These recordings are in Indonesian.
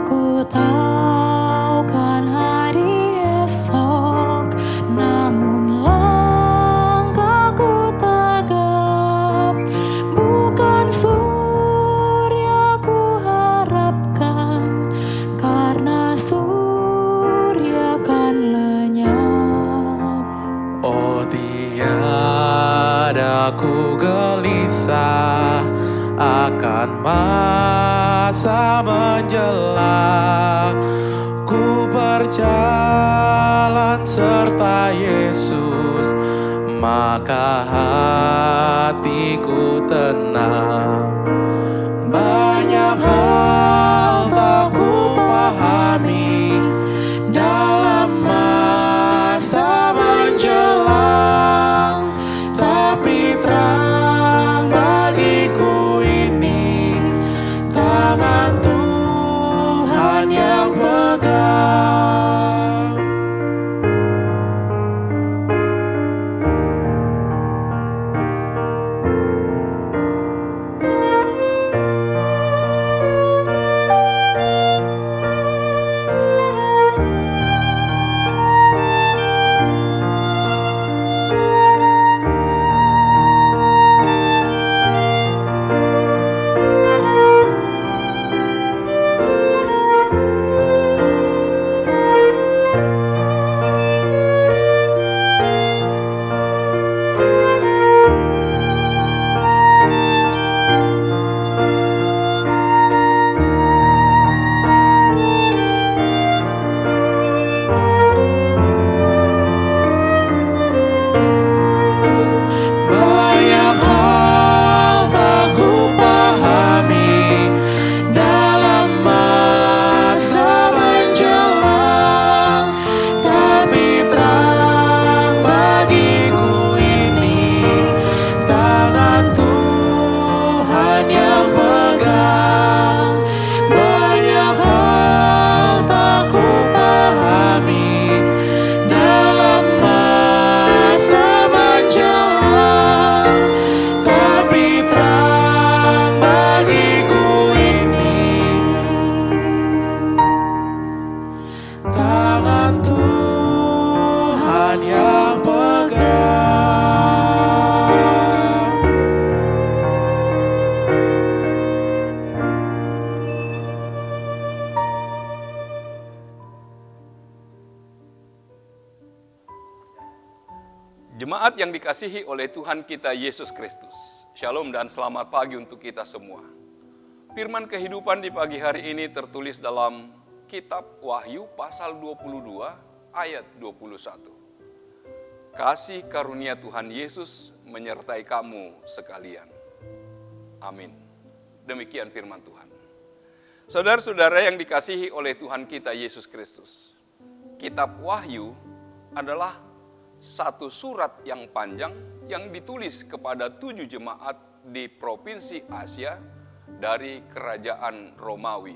Ku tahu kan hari esok, namun langkahku tegap. Bukan surya ku harapkan, karena surya kan lenyap. Oh, tiada ku gelisah akan masa menjelang. Ku berjalan serta Yesus, maka hatiku tenang. Banyak hal tak ku pahami dalam masa menjelang, tapi terang bagiku ini tangan Tuhan yang pegang. Banyak hal tak ku pahami dalam masa menjelang, tapi terang bagiku ini tangan Tuhan yang pegang. Banyak hal tak ku pahami dalam masa menjelang, tapi terang bagiku ini tangan Tuhan yang pegang. Jemaat yang dikasihi oleh Tuhan kita Yesus Kristus. Shalom dan selamat pagi untuk kita semua. Firman kehidupan di pagi hari ini tertulis dalam kitab Wahyu pasal 22 ayat 21. Kasih karunia Tuhan Yesus menyertai kamu sekalian. Amin. Demikian firman Tuhan. Saudara-saudara yang dikasihi oleh Tuhan kita Yesus Kristus. Kitab Wahyu adalah satu surat yang panjang yang ditulis kepada 7 jemaat di provinsi Asia dari kerajaan Romawi.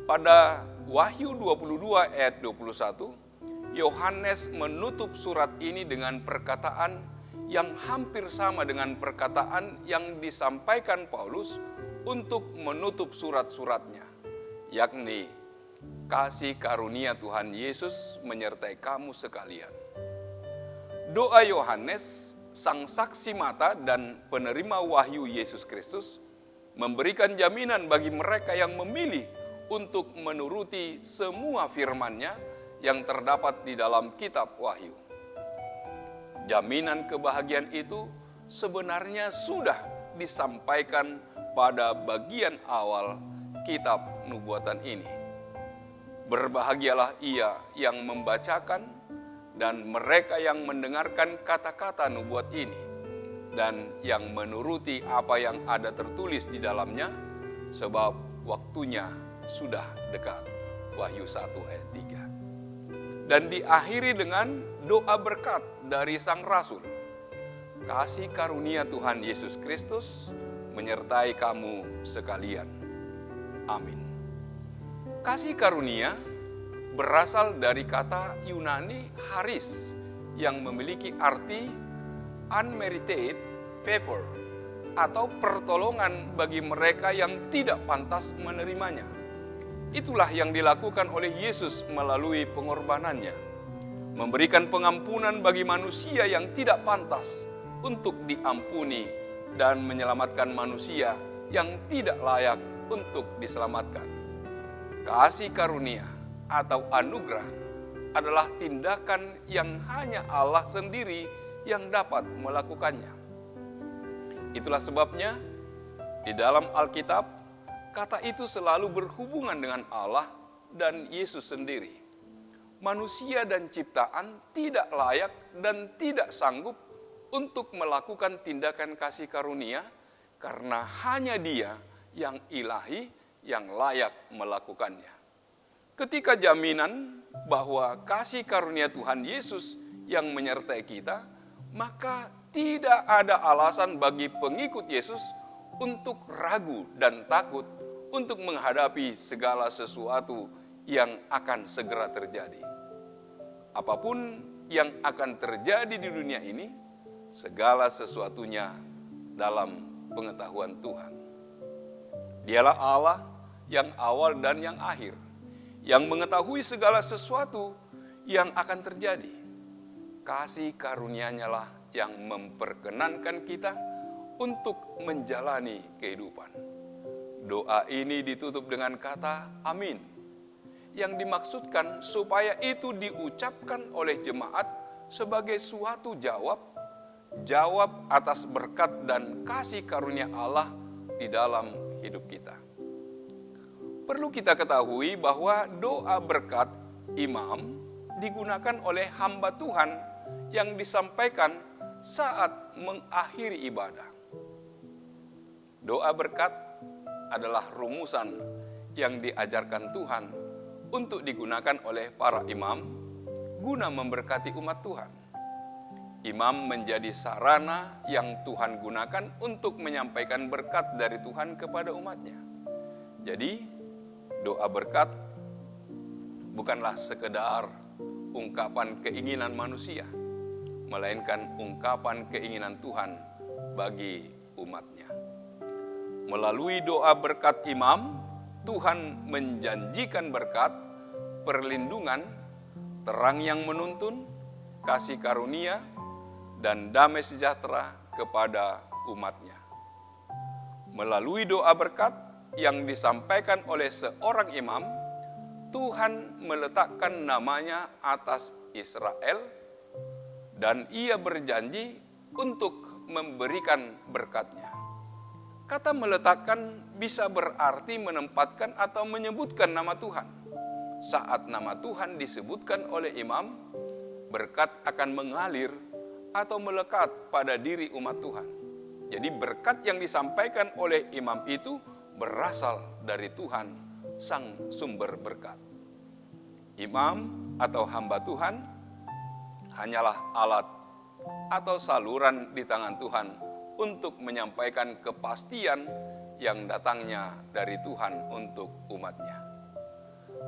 Pada Wahyu 22 ayat 21, Yohanes menutup surat ini dengan perkataan yang hampir sama dengan perkataan yang disampaikan Paulus untuk menutup surat-suratnya, yakni kasih karunia Tuhan Yesus menyertai kamu sekalian. Doa Yohanes, sang saksi mata dan penerima wahyu Yesus Kristus, memberikan jaminan bagi mereka yang memilih untuk menuruti semua firman-Nya yang terdapat di dalam kitab Wahyu. Jaminan kebahagiaan itu sebenarnya sudah disampaikan pada bagian awal kitab nubuatan ini. Berbahagialah ia yang membacakan dan mereka yang mendengarkan kata-kata nubuat ini dan yang menuruti apa yang ada tertulis di dalamnya, sebab waktunya sudah dekat. Wahyu 1 ayat 3. Dan diakhiri dengan doa berkat dari sang rasul. Kasih karunia Tuhan Yesus Kristus menyertai kamu sekalian. Amin. Kasih karunia berasal dari kata Yunani charis yang memiliki arti unmerited favor atau pertolongan bagi mereka yang tidak pantas menerimanya. Itulah yang dilakukan oleh Yesus melalui pengorbanannya, memberikan pengampunan bagi manusia yang tidak pantas untuk diampuni dan menyelamatkan manusia yang tidak layak untuk diselamatkan. Kasih karunia atau anugerah adalah tindakan yang hanya Allah sendiri yang dapat melakukannya. Itulah sebabnya di dalam Alkitab, kata itu selalu berhubungan dengan Allah dan Yesus sendiri. Manusia dan ciptaan tidak layak dan tidak sanggup untuk melakukan tindakan kasih karunia karena hanya Dia yang ilahi yang layak melakukannya. Ketika jaminan bahwa kasih karunia Tuhan Yesus yang menyertai kita, maka tidak ada alasan bagi pengikut Yesus untuk ragu dan takut untuk menghadapi segala sesuatu yang akan segera terjadi. Apapun yang akan terjadi di dunia ini, segala sesuatunya dalam pengetahuan Tuhan. Dialah Allah yang awal dan yang akhir, yang mengetahui segala sesuatu yang akan terjadi. Kasih karunia-Nya lah yang memperkenankan kita untuk menjalani kehidupan. Doa ini ditutup dengan kata amin, yang dimaksudkan supaya itu diucapkan oleh jemaat sebagai suatu jawab atas berkat dan kasih karunia Allah di dalam hidup kita. Perlu kita ketahui bahwa doa berkat imam digunakan oleh hamba Tuhan yang disampaikan saat mengakhiri ibadah. Doa berkat adalah rumusan yang diajarkan Tuhan untuk digunakan oleh para imam guna memberkati umat Tuhan. Imam menjadi sarana yang Tuhan gunakan untuk menyampaikan berkat dari Tuhan kepada umatnya. Jadi, doa berkat bukanlah sekedar ungkapan keinginan manusia, melainkan ungkapan keinginan Tuhan bagi umatnya. Melalui doa berkat imam, Tuhan menjanjikan berkat, perlindungan, terang yang menuntun, kasih karunia, dan damai sejahtera kepada umatnya. Melalui doa berkat yang disampaikan oleh seorang imam, Tuhan meletakkan namanya atas Israel, dan Ia berjanji untuk memberikan berkat-Nya. Kata meletakkan bisa berarti menempatkan atau menyebutkan nama Tuhan. Saat nama Tuhan disebutkan oleh imam, berkat akan mengalir atau melekat pada diri umat Tuhan. Jadi berkat yang disampaikan oleh imam itu berasal dari Tuhan, sang sumber berkat. Imam atau hamba Tuhan hanyalah alat atau saluran di tangan Tuhan untuk menyampaikan kepastian yang datangnya dari Tuhan untuk umatnya.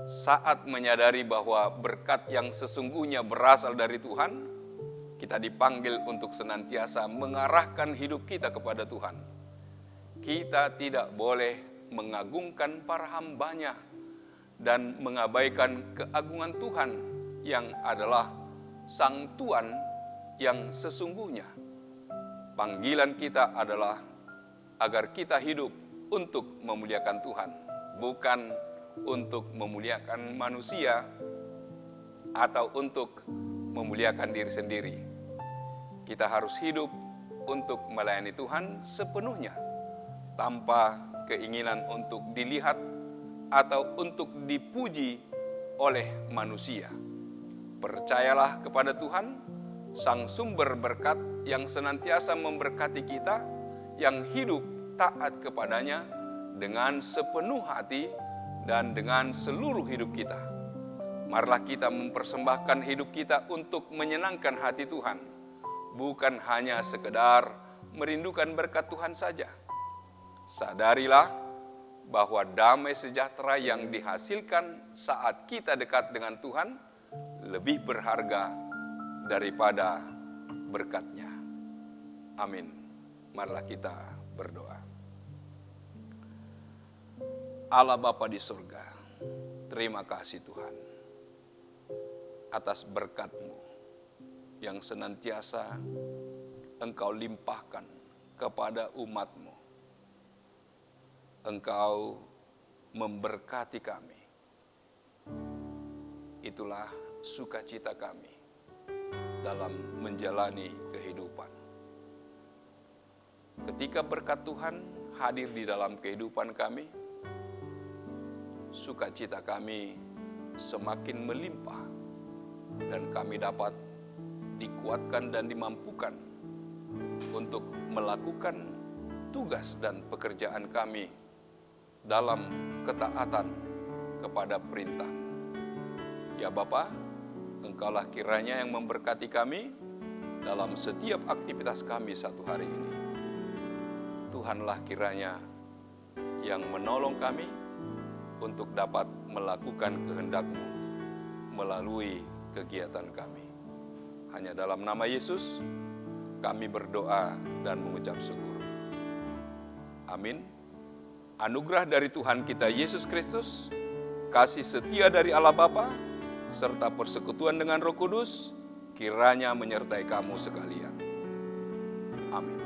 Saat menyadari bahwa berkat yang sesungguhnya berasal dari Tuhan, kita dipanggil untuk senantiasa mengarahkan hidup kita kepada Tuhan. Kita tidak boleh mengagungkan para hamba-Nya dan mengabaikan keagungan Tuhan yang adalah Sang Tuan yang sesungguhnya. Panggilan kita adalah agar kita hidup untuk memuliakan Tuhan, bukan untuk memuliakan manusia atau untuk memuliakan diri sendiri. Kita harus hidup untuk melayani Tuhan sepenuhnya, tanpa keinginan untuk dilihat atau untuk dipuji oleh manusia. Percayalah kepada Tuhan, Sang sumber berkat yang senantiasa memberkati kita, yang hidup taat kepadanya dengan sepenuh hati dan dengan seluruh hidup kita. Marilah kita mempersembahkan hidup kita untuk menyenangkan hati Tuhan, bukan hanya sekedar merindukan berkat Tuhan saja. Sadarilah bahwa damai sejahtera yang dihasilkan saat kita dekat dengan Tuhan lebih berharga daripada berkat-Nya. Amin. Marilah kita berdoa. Allah Bapa di surga, Terima kasih Tuhan atas berkat-Mu yang senantiasa Engkau limpahkan kepada umat-Mu. Engkau memberkati kami. Itulah sukacita kami dalam menjalani kehidupan. Ketika berkat Tuhan hadir di dalam kehidupan kami, sukacita kami semakin melimpah dan kami dapat dikuatkan dan dimampukan untuk melakukan tugas dan pekerjaan kami dalam ketaatan kepada perintah. Ya Bapa, Engkaulah kiranya yang memberkati kami dalam setiap aktivitas kami satu hari ini. Tuhanlah kiranya yang menolong kami untuk dapat melakukan kehendak-Mu melalui kegiatan kami. Hanya dalam nama Yesus kami berdoa dan mengucap syukur. Amin. Anugerah dari Tuhan kita Yesus Kristus, kasih setia dari Allah Bapa, serta persekutuan dengan Roh Kudus, kiranya menyertai kamu sekalian. Amin.